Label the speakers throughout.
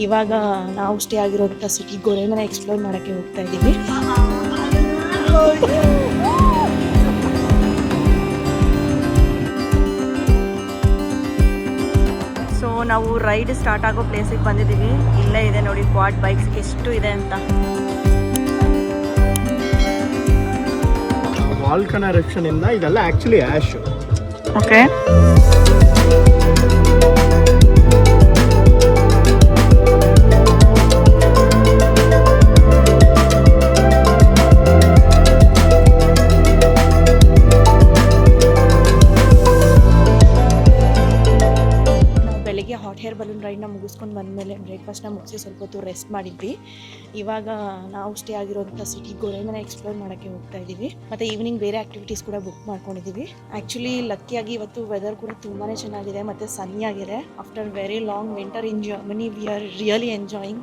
Speaker 1: ಇವಾಗ ನಾವು ಸ್ಟೇ ಆಗಿರೋಂಥ ಸಿಟಿ ಗೊರೆಮನೆ ಎಕ್ಸ್ಪ್ಲೋರ್ ಮಾಡೋಕ್ಕೆ ಹೋಗ್ತಾ ಇದ್ದೀವಿ. ಸೊ ನಾವು ರೈಡ್ ಸ್ಟಾರ್ಟ್ ಆಗೋ ಪ್ಲೇಸಿಗೆ ಬಂದಿದ್ದೀವಿ. ಇಲ್ಲೇ ಇದೆ ನೋಡಿ ಕ್ವಾಡ್ ಬೈಕ್ಸ್ ಎಷ್ಟು ಇದೆ ಅಂತ.
Speaker 2: ವಾಲ್ಕನ್ ಎರಪ್ಷನ್ ಇಂದ ಇದೆಲ್ಲ actually ash.
Speaker 1: Okay, hot air balloon ರೈಡ್ನ ಮುಗಿಸ್ಕೊಂಡು ಬಂದಮೇಲೆ ಬ್ರೇಕ್ಫಾಸ್ಟ್ನ ಮುಗಿಸಿ ಸ್ವಲ್ಪ ಹೊತ್ತು ರೆಸ್ಟ್ ಮಾಡಿದ್ವಿ. ಇವಾಗ ನಾವು ಸ್ಟೇ ಆಗಿರೋಂಥ ಸಿಟಿ ಗೊರೆಮನೆ ಎಕ್ಸ್ಪ್ಲೋರ್ ಮಾಡೋಕ್ಕೆ ಹೋಗ್ತಾ ಇದ್ದೀವಿ. ಮತ್ತು ಈವ್ನಿಂಗ್ ಬೇರೆ ಆ್ಯಕ್ಟಿವಿಟೀಸ್ ಕೂಡ ಬುಕ್ ಮಾಡ್ಕೊಂಡಿದ್ದೀವಿ. ಆ್ಯಕ್ಚುಲಿ ಲಕ್ಕಿಯಾಗಿ ಇವತ್ತು ವೆದರ್ ಕೂಡ ತುಂಬಾ ಚೆನ್ನಾಗಿದೆ ಮತ್ತು ಸನ್ನಿ ಆಗಿದೆ. After very long winter in Germany we are really enjoying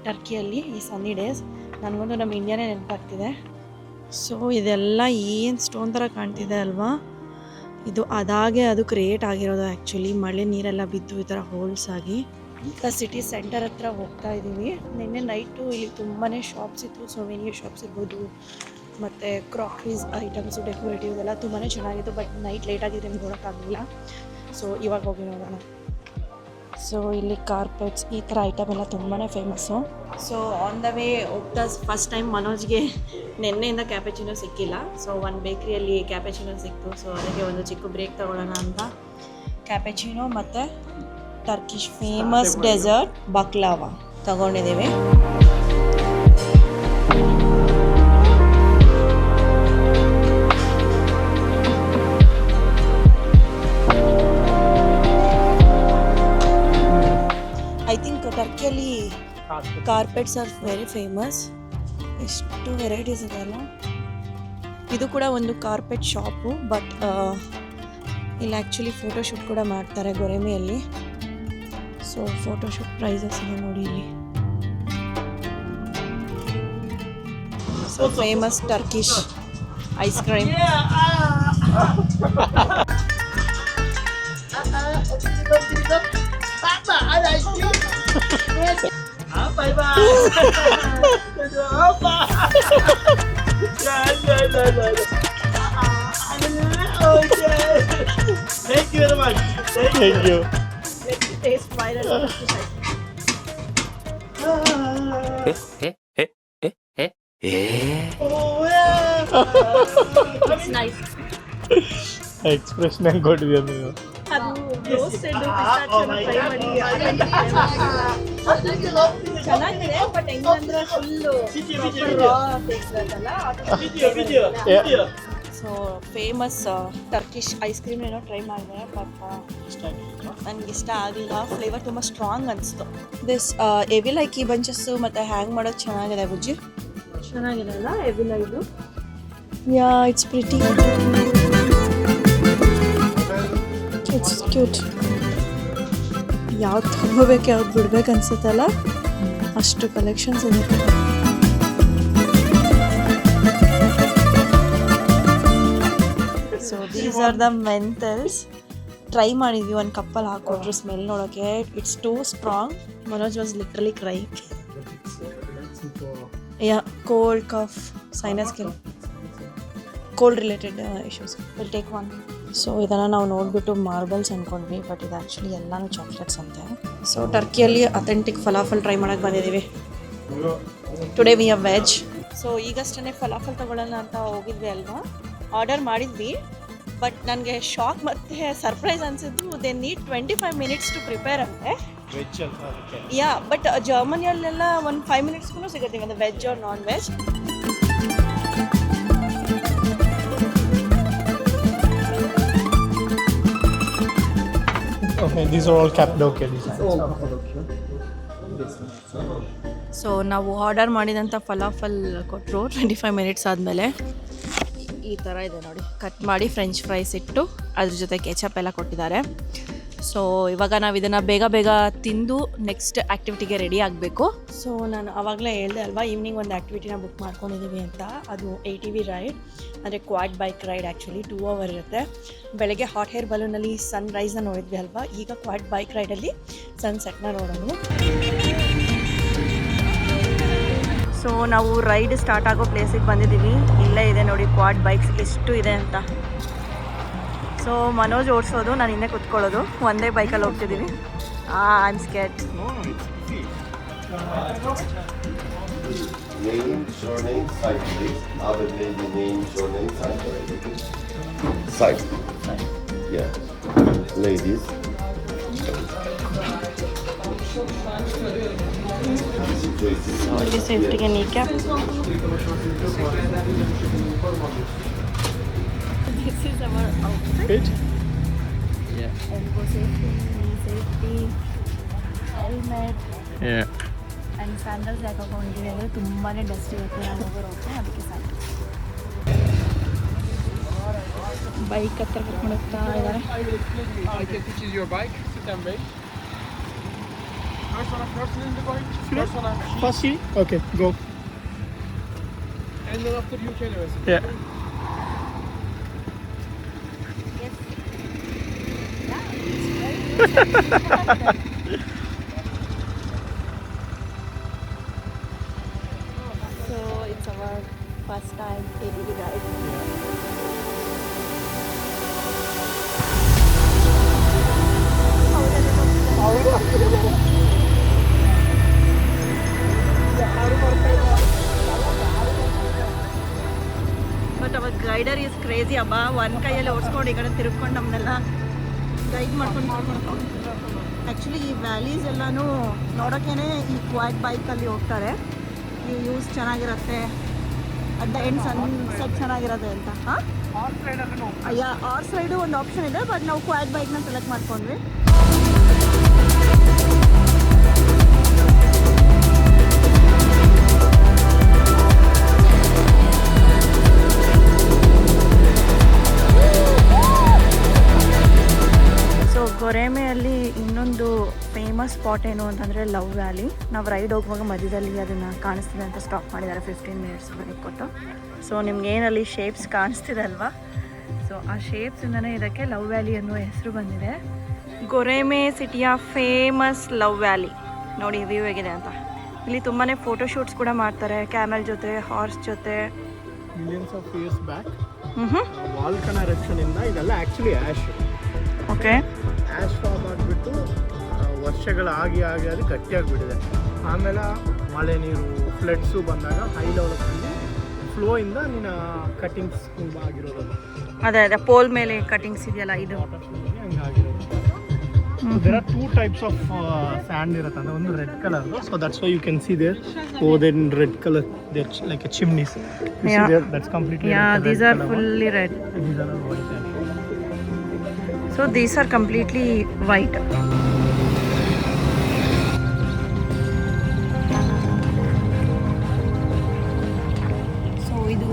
Speaker 1: ಟರ್ಕಿಯಲ್ಲಿ ಈ ಸನ್ನಿ ಡೇಸ್. ನನಗೊಂದು ನಮ್ಮ ಇಂಡಿಯಾನೇ ನೆನಪಾಗ್ತಿದೆ. ಸೊ ಇದೆಲ್ಲ ಏನು ಸ್ಟೋನ್ ಥರ ಕಾಣ್ತಿದೆ ಅಲ್ವಾ, ಇದು ಅದಾಗೆ ಅದು ಕ್ರಿಯೇಟ್ ಆಗಿರೋದು. ಆ್ಯಕ್ಚುಲಿ ಮಳೆ ನೀರೆಲ್ಲ ಬಿದ್ದು ಈ ಥರ ಹೋಲ್ಸ್ ಆಗಿ. ಈಗ ಸಿಟಿ ಸೆಂಟರ್ ಹತ್ರ ಹೋಗ್ತಾ ಇದ್ದೀವಿ. ನಿನ್ನೆ ನೈಟು ಇಲ್ಲಿ ತುಂಬಾ ಶಾಪ್ಸ್ ಇತ್ತು. ಸೊವೆನಿಯರ್ ಶಾಪ್ಸ್ ಇರ್ಬೋದು ಮತ್ತು ಕ್ರಾಕರೀಸ್ ಐಟಮ್ಸು, ಡೆಕೋರೇಟಿವ್ ಎಲ್ಲ ತುಂಬಾ ಚೆನ್ನಾಗಿತ್ತು. ಬಟ್ ನೈಟ್ ಲೇಟ್ ಆಗಿದ್ರೆ ನಿಮ್ಗೆ ನೋಡೋಕ್ಕಾಗಲಿಲ್ಲ. ಸೊ ಇವಾಗ ಹೋಗಿ ನೋಡೋಣ. ಸೊ ಇಲ್ಲಿ ಕಾರ್ಪೆಟ್ಸ್ ಈ ಥರ ಐಟಮ್ ಎಲ್ಲ ತುಂಬಾ famous. So on the way ಹೋಗ್ತಾ ಫಸ್ಟ್ ಟೈಮ್ ಮನೋಜ್ಗೆ ನೆನ್ನೆಯಿಂದ ಕ್ಯಾಪೆಚಿನೋ ಸಿಕ್ಕಿಲ್ಲ. ಸೊ ಒಂದು ಬೇಕ್ರಿಯಲ್ಲಿ ಕ್ಯಾಪೆಚಿನೋ ಸಿಕ್ತು. ಸೊ ಅದಕ್ಕೆ ಒಂದು ಚಿಕ್ಕ ಬ್ರೇಕ್ ತೊಗೊಳ್ಳೋಣ ಅಂತ ಕ್ಯಾಪೆಚಿನೋ ಮತ್ತು ಟರ್ಕಿಶ್ ಫೇಮಸ್ ಡೆಸರ್ಟ್ ಬಕ್ಲಾವಾ ತೊಗೊಂಡಿದ್ದೀವಿ. ಐ ಥಿಂಕ್ ಟರ್ಕಿಯಲ್ಲಿ ಕಾರ್ಪೆಟ್ಸ್ ಆರ್ ವೆರಿ ಫೇಮಸ್. ಎಷ್ಟು ವೆರೈಟೀಸ್ ಇದೆಯಲ್ಲ. ಇದು ಕೂಡ ಒಂದು ಕಾರ್ಪೆಟ್ ಶಾಪು. ಬಟ್ ಇಲ್ಲಿ ಆ್ಯಕ್ಚುಲಿ ಫೋಟೋಶೂಟ್ ಕೂಡ ಮಾಡ್ತಾರೆ ಗೊರೆಮೆಯಲ್ಲಿ. ಸೊ ಫೋಟೋಶೂಟ್ ಪ್ರೈಸಸ್ ಇದೆ ನೋಡಿ ಇಲ್ಲಿ. So famous Turkish ice cream.
Speaker 2: Bye bye. Thank you very much. Thank you.
Speaker 1: Let's taste viral.
Speaker 2: Oh yeah.
Speaker 1: It's nice.
Speaker 2: Expression ಹೆಂಗೆ ಕೊಟ್ಟಿದ್ಯಾ ನೀವು?
Speaker 1: ಅದು ರೋಸ್ಟೆಡ್ ಚೆನ್ನಾಗಿದೆ. ಬಟ್ ಹೆಂಗಂದ್ರೆ full so famous Turkish ice cream ಏನೋ try ಮಾಡಿದೆ. ಬಟ್ ನನಗೆ ಇಷ್ಟ ಆಗಲಿಲ್ಲ. ಫ್ಲೇವರ್ ತುಂಬ ಸ್ಟ್ರಾಂಗ್ ಅನಿಸ್ತು. ದಿಸ್ ಎವಿಲೈಕಿ ಬಂಚಸ್ಸು ಮತ್ತು ಹ್ಯಾಂಗ್ ಮಾಡೋದು ಚೆನ್ನಾಗಿದೆ. ಬುಜ್ಜಿ ಚೆನ್ನಾಗಿದೆ ಅಲ್ಲ ಎವಿಲೈ ಇದು? Yeah, it's pretty. It's cute. ಯಾವ್ದು ತಗೋಬೇಕು ಯಾವ್ದು ಬಿಡ್ಬೇಕು ಅನ್ಸುತ್ತಲ್ಲ, ಅಷ್ಟು ಕಲೆಕ್ಷನ್ಸ್ ಇದೆ. So these are the menthols. Try ಮಾಡಿದ್ವಿ, ಒಂದು ಕಪ್ಪಲ್ಲಿ ಹಾಕೊಟ್ರು ಸ್ಮೆಲ್ ನೋಡೋಕ್ಕೆ. It's too strong. Manoj was literally crying. Yeah, cold, cough, sinus kill, cold related issues. Will take one. So ಇದನ್ನು ನಾವು ನೋಡಿಬಿಟ್ಟು ಮಾರ್ಬಲ್ಸ್ ಅಂದ್ಕೊಂಡ್ವಿ. ಬಟ್ ಇದು ಆ್ಯಕ್ಚುಲಿ ಎಲ್ಲನೂ ಚಾಕ್ಲೇಟ್ಸ್ ಅಂತೆ. ಸೊ ಟರ್ಕಿಯಲ್ಲಿ ಅಥೆಂಟಿಕ್ ಫಲಾಫಲ್ ಟ್ರೈ ಮಾಡೋಕ್ಕೆ ಬಂದಿದ್ದೀವಿ. Today we are veg. So ಈಗಷ್ಟೇ ಫಲಾಫಲ್ ತೊಗೊಳ್ಳೋಣ ಅಂತ ಹೋಗಿದ್ವಿ ಅಲ್ವಾ, ಆರ್ಡರ್ ಮಾಡಿದ್ವಿ. ಬಟ್ ನನಗೆ ಶಾಕ್ ಮತ್ತು ಸರ್ಪ್ರೈಸ್ ಅನಿಸಿದ್ದು, they need 25 minutes to prepare ಅಂತೆ. ಯಾ, ಬಟ್ ಜರ್ಮನಿಯಲ್ಲೆಲ್ಲ ಒಂದು 5 minutesಗೂ ಸಿಗುತ್ತೆ, ಒಂದು veg or non veg.
Speaker 2: Okay, these are all Cappadocia designs.
Speaker 1: So ನಾವು ಆರ್ಡರ್ ಮಾಡಿದಂಥ ಫಲಾಫಲ್ ಕೊಟ್ಟರು 25 minutes ಆದಮೇಲೆ. ಈ ಥರ ಇದೆ ನೋಡಿ, ಕಟ್ ಮಾಡಿ ಫ್ರೆಂಚ್ ಫ್ರೈಸ್ ಇಟ್ಟು ಅದ್ರ ಜೊತೆ ಕೆಚಪ್ ಎಲ್ಲ ಕೊಟ್ಟಿದ್ದಾರೆ. ಸೊ ಇವಾಗ ನಾವು ಇದನ್ನು ಬೇಗ ಬೇಗ ತಿಂದು ನೆಕ್ಸ್ಟ್ ಆ್ಯಕ್ಟಿವಿಟಿಗೆ ರೆಡಿ ಆಗಬೇಕು. ಸೊ ನಾನು ಆವಾಗಲೇ ಹೇಳಿದೆ ಅಲ್ವಾ, ಈವ್ನಿಂಗ್ ಒಂದು ಆ್ಯಕ್ಟಿವಿಟಿನ ಬುಕ್ ಮಾಡ್ಕೊಂಡಿದ್ದೀವಿ ಅಂತ. ಅದು ATV ರೈಡ್, ಅಂದರೆ quad bike ride. Actually 2 hour ಇರುತ್ತೆ. ಬೆಳಗ್ಗೆ ಹಾಟ್ ಹೇರ್ ಬಲೂನಲ್ಲಿ ಸನ್ ರೈಸ್ನ ನೋಡಿದ್ವಿ ಅಲ್ವಾ, ಈಗ ಕ್ವಾಡ್ ಬೈಕ್ ರೈಡಲ್ಲಿ ಸನ್ಸೆಟ್ನ ನೋಡೋಣ. ನಾವು ರೈಡ್ ಸ್ಟಾರ್ಟ್ ಆಗೋ ಪ್ಲೇಸಿಗೆ ಬಂದಿದ್ದೀವಿ. ಇಲ್ಲೇ ಇದೆ ನೋಡಿ ಕ್ವಾಡ್ ಬೈಕ್ಸ್ ಎಷ್ಟು ಇದೆ ಅಂತ. ಸೊ ಮನೋಜ್ ಓಡಿಸೋದು, ನಾನು ಹಿಂದೆ ಕುತ್ಕೊಳ್ಳೋದು, ಒಂದೇ ಬೈಕಲ್ಲಿ ಹೋಗ್ತಿದ್ದೀವಿ. I am scared.
Speaker 3: Name, surname, site, please. Other lady name, surname, site. Site. Yeah. Ladies.
Speaker 1: So ಇಲ್ಲಿ ಸೇಫ್ಟಿಗೆ kneecap. This is our outfit.
Speaker 2: Yeah.
Speaker 1: Elbow safety, knee safety, helmet.
Speaker 2: Yeah.
Speaker 1: And sandals ಯಾಕೆ ಹಾಕೊಂಡಿದ್ದೀವಿ ಅಂದರೆ ತುಂಬಾ dust ಇರುತ್ತೆ ನಾವು ಹೋಗೋ ರೋಡ್ಗೆ, ಅದಕ್ಕೆ ಸ್ಯಾಂಡಲ್ಸ್. ಬೈಕ್ ಹತ್ರ ಕರ್ಕೊಂಡು ಹೋಗ್ತಾ ಇದ್ದಾರೆ.
Speaker 4: This is your bike. Sit and wait. First in the bike. First one.
Speaker 2: First seat? Okay, go.
Speaker 4: And then after you can rest.
Speaker 2: Yeah.
Speaker 1: So it's our first time ATV ride. But hour guider is crazy ಅಬ್ಬ. ಒಂದು ಕೈಯಲ್ಲಿ ಓಡಿಸ್ಕೊಂಡು ಈ ಕಡೆ ತಿರ್ಕೊಂಡು ನಮ್ಮನ್ನೆಲ್ಲ guide ಮಾಡ್ಕೊಂಡು. Actually ಈ valleys ಎಲ್ಲನೂ ನೋಡೋಕ್ಕೇ ಈ ಕ್ವಾಡ್ ಬೈಕಲ್ಲಿ ಹೋಗ್ತಾರೆ. ಈ ಯೂಸ್ ಚೆನ್ನಾಗಿರುತ್ತೆ, ಅಟ್ ದ ಎಂಡ್ ಸನ್ಸೆಟ್ ಚೆನ್ನಾಗಿರುತ್ತೆ ಅಂತ. ಹಾಂ, ಆರ್ಸ್ ರೈಡು ಒಂದು ಆಪ್ಷನ್ ಇದೆ, ಬಟ್ ನಾವು ಕ್ವಾಡ್ ಬೈಕ್ನ ಸೆಲೆಕ್ಟ್ ಮಾಡ್ಕೊಂಡ್ವಿ. ಗೊರೆಮೆಯಲ್ಲಿ ಇನ್ನೊಂದು ಫೇಮಸ್ ಸ್ಪಾಟ್ ಏನು ಅಂತಂದರೆ ಲವ್ ವ್ಯಾಲಿ. ನಾವು ರೈಡ್ ಹೋಗುವಾಗ ಮಧ್ಯದಲ್ಲಿ ಅದನ್ನು ಕಾಣಿಸ್ತಿದೆ ಅಂತ ಸ್ಟಾಪ್ ಮಾಡಿದ್ದಾರೆ 15 ಮಿನಿಟ್ಸ್ ಬ್ರೇಕ್ ಕೊಟ್ಟು. ಸೊ ನಿಮ್ಗೆ ಏನಲ್ಲಿ ಶೇಪ್ಸ್ ಕಾಣಿಸ್ತಿದೆ ಅಲ್ವಾ, ಸೊ ಆ ಶೇಪ್ಸಿಂದನೇ ಇದಕ್ಕೆ ಲವ್ ವ್ಯಾಲಿ ಅನ್ನುವ ಹೆಸರು ಬಂದಿದೆ. ಗೊರೆಮೆ ಸಿಟಿಯ ಫೇಮಸ್ ಲವ್ ವ್ಯಾಲಿ ನೋಡಿ ವ್ಯೂ ಹೇಗಿದೆ ಅಂತ. ಇಲ್ಲಿ ತುಂಬಾ ಫೋಟೋಶೂಟ್ಸ್ ಕೂಡ ಮಾಡ್ತಾರೆ, ಕ್ಯಾಮೆಲ್ ಜೊತೆ, ಹಾರ್ಸ್ ಜೊತೆ.
Speaker 2: Millions of years back, volcano eruption ಇಂದ ಇದೆಲ್ಲ actually ash.
Speaker 1: Okay,
Speaker 2: ash form ಆಗಿಬಿಟ್ಟು ವರ್ಷಗಳಾಗಿ ಅದು ಗಟ್ಟಿಯಾಗಿಬಿಟ್ಟಿದೆ. ಆಮೇಲೆ ಮಳೆ ನೀರು, ಫ್ಲಡ್ಸು ಬಂದಾಗ ಹೈ ಲೆವೆಲಲ್ಲಿ ಫ್ಲೋಯಿಂದ ನಿನ್ನ ಕಟಿಂಗ್ಸ್ ಆಗಿರೋದು.
Speaker 1: ಅದೇ ಅದೇ ಪೋಲ್ ಮೇಲೆ ಕಟಿಂಗ್ಸ್ ಇದೆಯಲ್ಲ ಇದು
Speaker 2: ಹಂಗಾಗಿರೋದು. There are 2 types of sand ಇರುತ್ತೆ. ಅಂದರೆ ಒಂದು red colour, so that's why you can see there. Oh then red colour, there like a chimneys. That's completely
Speaker 1: these are fully red.
Speaker 2: These are white.
Speaker 1: So these are completely white. So ಇದು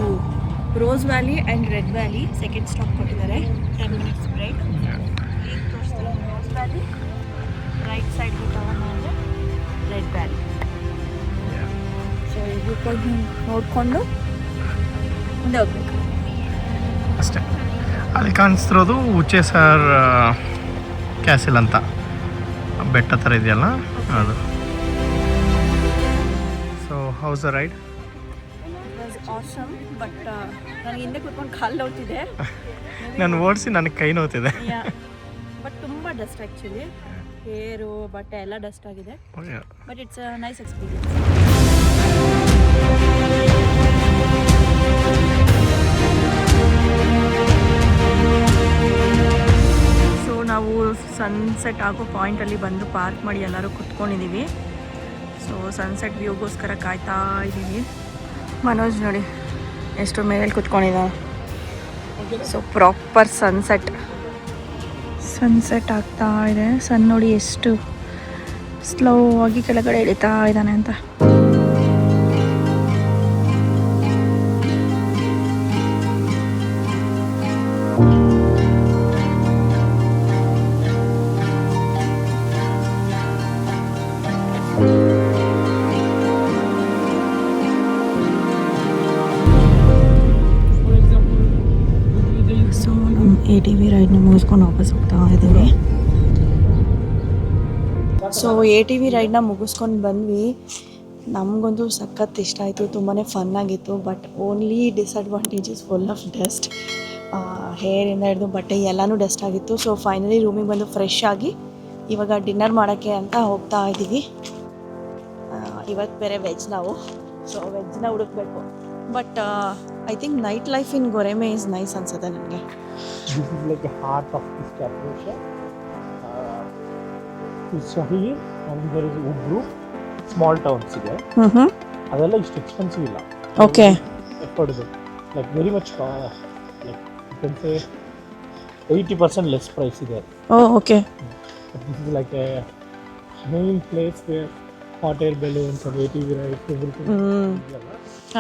Speaker 1: rose valley and red valley second stop ಕೊಟ್ಟಿದ್ದಾರೆ. 10 minutes break. ಈಗ ತೋರಿಸ್ತಾರೆ rose valley, right ಸೈಡ್ಗೆ ತಗೊಂಡು red valley. So ಇದು ನೋಡಿಕೊಂಡು ಮುಂದೆ ಹೋಗ್ಬೇಕು
Speaker 2: ಅಷ್ಟೇ. ಅಲ್ಲಿ ಕಾಣಿಸ್ತಿರೋದು ಉಚ್ಚೇಸರ್ ಕ್ಯಾಸಲ್ ಅಂತ ಬೆಟ್ಟ ಥರ ಇದೆಯಲ್ಲ ಅದು. So how's the ride?
Speaker 1: Awesome, but ನನಗೆ ಹಿಂದೆ ಕೂತ್ಕೊಂಡು ಕಾಲು ನೋಡ್ತಿದೆ.
Speaker 2: ನಾನು ಓಡಿಸಿ ನನಗೆ ಕೈ ನೋವ್ತಿದೆ.
Speaker 1: ಬಟ್ ತುಂಬ ಡಸ್ಟ್ ಆ್ಯಕ್ಚುಲಿ, ಹೇರು ಬಟ್ಟೆ ಎಲ್ಲ ಡಸ್ಟ್ ಆಗಿದೆ. But it's a nice experience. So ನಾವು ಸನ್ಸೆಟ್ ಆಗೋ ಪಾಯಿಂಟಲ್ಲಿ ಬಂದು ಪಾರ್ಕ್ ಮಾಡಿ ಎಲ್ಲರೂ ಕುತ್ಕೊಂಡಿದ್ದೀವಿ. ಸೊ ಸನ್ಸೆಟ್ ವ್ಯೂಗೋಸ್ಕರ ಕಾಯ್ತಾ ಇದ್ದೀವಿ. ಮನೋಜ್ ನೋಡಿ ಎಷ್ಟು ಮೇಲೆ ಕುತ್ಕೊಂಡಿದ್ದ. ಸೊ ಪ್ರಾಪರ್ ಸನ್ಸೆಟ್ ಆಗ್ತಾ ಇದೆ. ಸನ್ ನೋಡಿ ಎಷ್ಟು ಸ್ಲೋ ಆಗಿ ಕೆಳಗಡೆ ಇಳಿತಾ ಇದ್ದಾನೆ ಅಂತ. ATV ರೈಡ್ನ ಮುಗಿಸ್ಕೊಂಡು ವಾಪಸ್ ಹೋಗ್ತಾ ಇದ್ದೀವಿ. ಸೊ ATV ರೈಡ್ನ ಮುಗಿಸ್ಕೊಂಡು ಬಂದ್ವಿ. ನಮಗಂತೂ ಸಖತ್ ಇಷ್ಟ ಆಯಿತು, ತುಂಬಾ ಫನ್ ಆಗಿತ್ತು. But only disadvantages full of dust, ಹೇರಿಂದ ಹಿಡಿದು ಬಟ್ಟೆ ಎಲ್ಲನೂ ಡಸ್ಟ್ ಆಗಿತ್ತು. ಸೊ ಫೈನಲಿ ರೂಮಿಗೆ ಬಂದು ಫ್ರೆಶ್ ಆಗಿ ಇವಾಗ ಡಿನ್ನರ್ ಮಾಡೋಕ್ಕೆ ಅಂತ ಹೋಗ್ತಾ ಇದ್ದೀವಿ. ಇವತ್ತು ಬೇರೆ ವೆಜ್ ನಾವು, ಸೊ ವೆಜ್ನ ಹುಡುಕ್ಬೇಕು. But I think night life in Goreme is nice ಅನ್ಸುತ್ತೆ ನನಗೆ.
Speaker 2: This is like a heart of this Cappadocia. It's Shahir and there is Ubru, small towns ಇದೆ. ಅದೆಲ್ಲ ಇಷ್ಟು ಎಕ್ಸ್ಪೆನ್ಸಿವ್ ಇಲ್ಲ.
Speaker 1: Okay,
Speaker 2: affordable, like very much like you can say 80% less price ಇದೆ.
Speaker 1: Okay.
Speaker 2: But this is like a main place where hot air balloons and ATV rides, everything.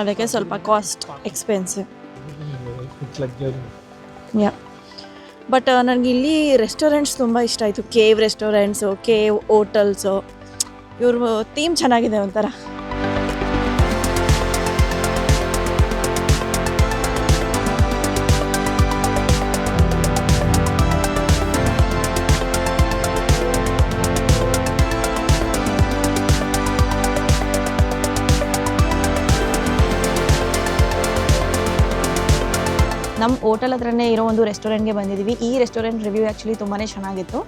Speaker 1: ಅದಕ್ಕೆ ಸ್ವಲ್ಪ cost expensive.
Speaker 2: It's like journey.
Speaker 1: Yeah, but ನನಗೆ ಇಲ್ಲಿ restaurants ತುಂಬ ಇಷ್ಟ ಆಯಿತು. Cave restaurants, cave hotels, ಇವ್ರ theme ಚೆನ್ನಾಗಿದೆ ಒಂಥರ. ನಮ್ಮ ಹೋಟೆಲ್ ಹತ್ರನೇ ಇರೋ ಒಂದು ರೆಸ್ಟೋರೆಂಟ್ಗೆ ಬಂದಿದ್ದೀವಿ. ಈ ರೆಸ್ಟೋರೆಂಟ್ ರಿವ್ಯೂ ಆ್ಯಕ್ಚುಲಿ ತುಂಬಾ ಚೆನ್ನಾಗಿತ್ತು.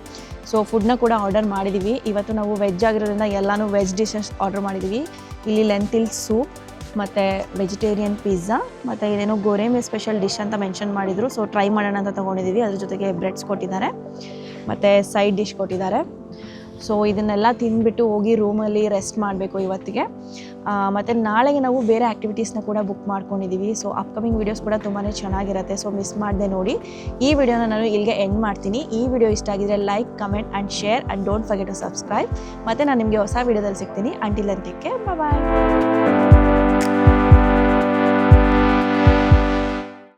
Speaker 1: ಸೊ ಫುಡ್ನ ಕೂಡ ಆರ್ಡರ್ ಮಾಡಿದ್ದೀವಿ. ಇವತ್ತು ನಾವು ವೆಜ್ ಆಗಿರೋದ್ರಿಂದ ಎಲ್ಲನೂ ವೆಜ್ ಡಿಶಸ್ ಆರ್ಡರ್ ಮಾಡಿದ್ದೀವಿ. ಇಲ್ಲಿ ಲೆಂಟಿಲ್ ಸೂಪ್ ಮತ್ತು ವೆಜಿಟೇರಿಯನ್ ಪಿಜ್ಜಾ ಮತ್ತು ಇದೇನೋ ಗೊರೆಮೆ ಸ್ಪೆಷಲ್ ಡಿಶ್ ಅಂತ ಮೆನ್ಷನ್ ಮಾಡಿದರು. ಸೊ ಟ್ರೈ ಮಾಡೋಣ ಅಂತ ತೊಗೊಂಡಿದ್ದೀವಿ. ಅದ್ರ ಜೊತೆಗೆ ಬ್ರೆಡ್ಸ್ ಕೊಟ್ಟಿದ್ದಾರೆ ಮತ್ತು ಸೈಡ್ ಡಿಶ್ ಕೊಟ್ಟಿದ್ದಾರೆ. ಸೊ ಇದನ್ನೆಲ್ಲ ತಿಂದುಬಿಟ್ಟು ಹೋಗಿ ರೂಮಲ್ಲಿ ರೆಸ್ಟ್ ಮಾಡಬೇಕು ಇವತ್ತಿಗೆ. ಮತ್ತು ನಾಳೆಗೆ ನಾವು ಬೇರೆ ಆ್ಯಕ್ಟಿವಿಟೀಸ್ನ ಕೂಡ ಬುಕ್ ಮಾಡ್ಕೊಂಡಿದ್ದೀವಿ. ಸೊ ಅಪ್ಕಮಿಂಗ್ ವೀಡಿಯೋಸ್ ಕೂಡ ತುಂಬಾ ಚೆನ್ನಾಗಿರುತ್ತೆ. ಸೊ ಮಿಸ್ ಮಾಡದೆ ನೋಡಿ. ಈ ವಿಡಿಯೋನ ನಾನು ಇಲ್ಲಿಗೆ ಎಂಡ್ ಮಾಡ್ತೀನಿ. ಈ ವಿಡಿಯೋ ಇಷ್ಟ ಆಗಿದ್ರೆ like, comment and share and don't forget to subscribe. ಮತ್ತು ನಾನು ನಿಮಗೆ ಹೊಸ ವೀಡಿಯೋದಲ್ಲಿ ಸಿಗ್ತೀನಿ. ಅಂಟಿಲ್ ದೆನ್ ಟೇಕ್ ಕೇರ್, ಬಾಯ್.